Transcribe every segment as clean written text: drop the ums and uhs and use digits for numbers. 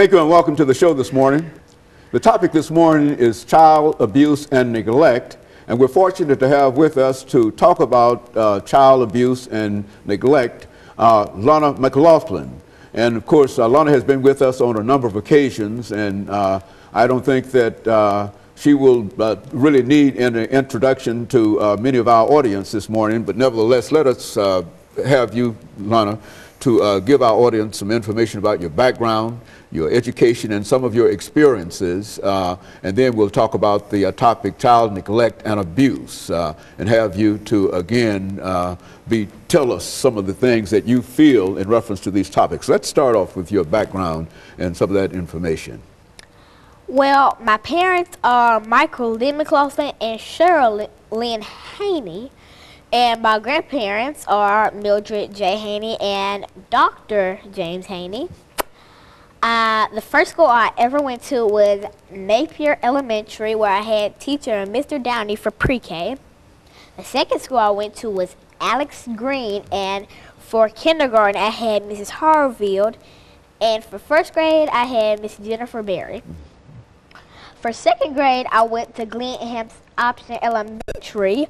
Thank you and welcome to the show this morning. The topic this morning is child abuse and neglect, and we're fortunate to have with us to talk about child abuse and neglect, Alana McLaughlin. And of course, Alana has been with us on a number of occasions, and I don't think that she will really need an introduction to many of our audience this morning, but nevertheless, let us have you, Alana, to give our audience some information about your background, your education, and some of your experiences, and then we'll talk about the topic child neglect and abuse, and have you to again tell us some of the things that you feel in reference to these topics. Let's start off with your background and some of that information. Well, my parents are Michael McLaughlin and Cheryl Haney. And my grandparents are Mildred J. Haney and Dr. James Haney. The first school I ever went to was Napier Elementary, where I had teacher Mr. Downey for pre-K. The second school I went to was Alex Green, and for kindergarten I had Mrs. Harfield, and for first grade I had Miss Jennifer Berry. For second grade I went to Glenham Option Elementary.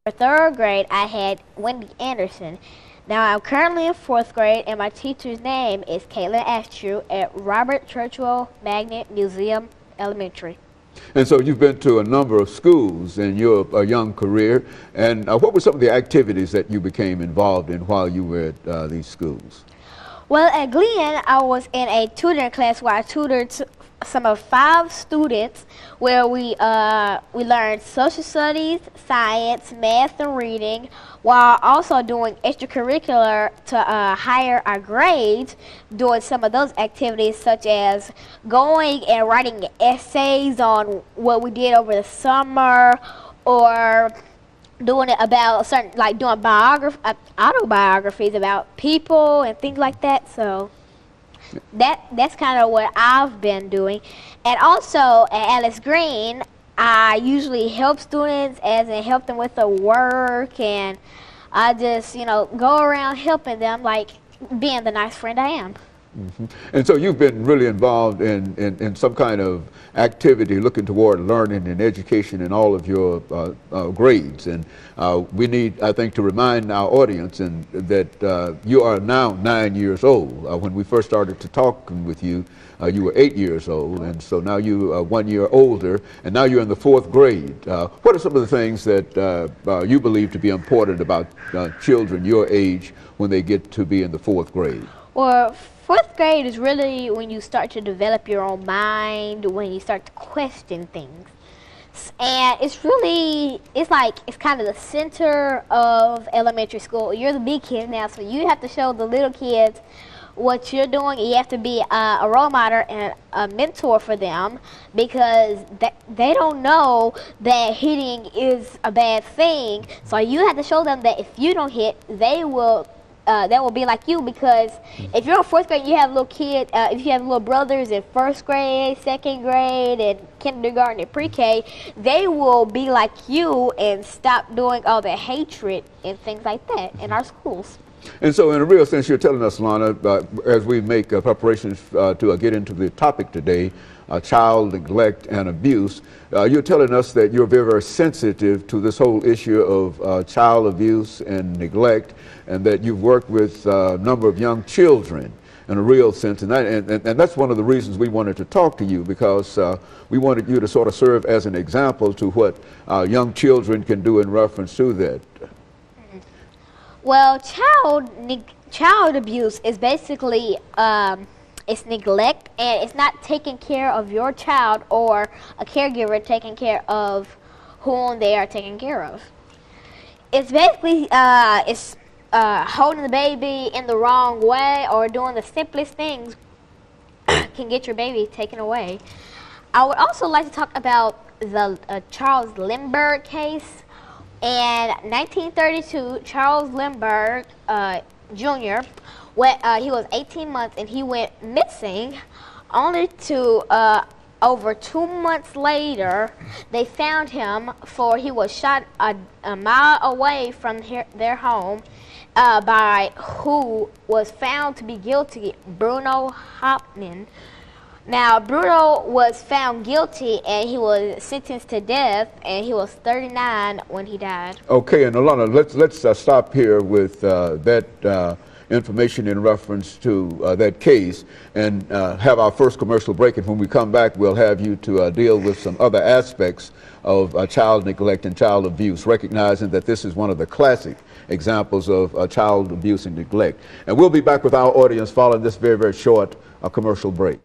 For third grade, I had Wendy Anderson. Now I'm currently in fourth grade, and my teacher's name is Caitlin Astrew at Robert Churchwell Magnet Museum Elementary. And so you've been to a number of schools in your young career, and what were some of the activities that you became involved in while you were at these schools? Well, at Glen, I was in a tutoring class where I tutored some of 5 students, where we learned social studies, science, math, and reading, while also doing extracurricular to higher our grades, doing some of those activities such as going and writing essays on what we did over the summer, or doing it about certain, like doing autobiographies about people and things like that. So that's kind of what I've been doing. And also at Alice Green, I usually help students, as in help them with the work, and I just, go around helping them, like being the nice friend I am. Mm-hmm. And so you've been really involved in some kind of activity looking toward learning and education in all of your grades. And we need, I think, to remind our audience that you are now 9 years old. When we first started to talk with you, you were 8 years old, and so now you are 1 year older, and now you're in the 4th grade. What are some of the things that you believe to be important about children your age when they get to be in the 4th grade? Well, 4th grade is really when you start to develop your own mind, when you start to question things. And it's kind of the center of elementary school. You're the big kids now, so you have to show the little kids what you're doing. You have to be a role model and a mentor for them, because they don't know that hitting is a bad thing. So you have to show them that if you don't hit, they will be like you, because if you're in 4th grade, you have little kids, if you have little brothers in 1st grade, 2nd grade, and kindergarten and pre-K, they will be like you and stop doing all the hatred and things like that in our schools. And so in a real sense, you're telling us, Alana, as we make preparations to get into the topic today, child neglect and abuse, you're telling us that you're very, very sensitive to this whole issue of child abuse and neglect, and that you've worked with a number of young children in a real sense. And that's one of the reasons we wanted to talk to you, because we wanted you to sort of serve as an example to what young children can do in reference to that. Well, child abuse is basically it's neglect, and it's not taking care of your child or a caregiver taking care of whom they are taking care of. It's basically holding the baby in the wrong way, or doing the simplest things can get your baby taken away. I would also like to talk about the Charles Lindbergh case. In 1932, Charles Lindbergh Jr., he was 18 months and he went missing, only to over 2 months later they found him, for he was shot a mile away from their home, by who was found to be guilty, Bruno Hauptmann. Now, Bruno was found guilty and he was sentenced to death, and he was 39 when he died. Okay, and Alana, let's stop here with that information in reference to that case, and have our first commercial break. And when we come back, we'll have you to deal with some other aspects of child neglect and child abuse, recognizing that this is one of the classic examples of child abuse and neglect. And we'll be back with our audience following this very, very short commercial break.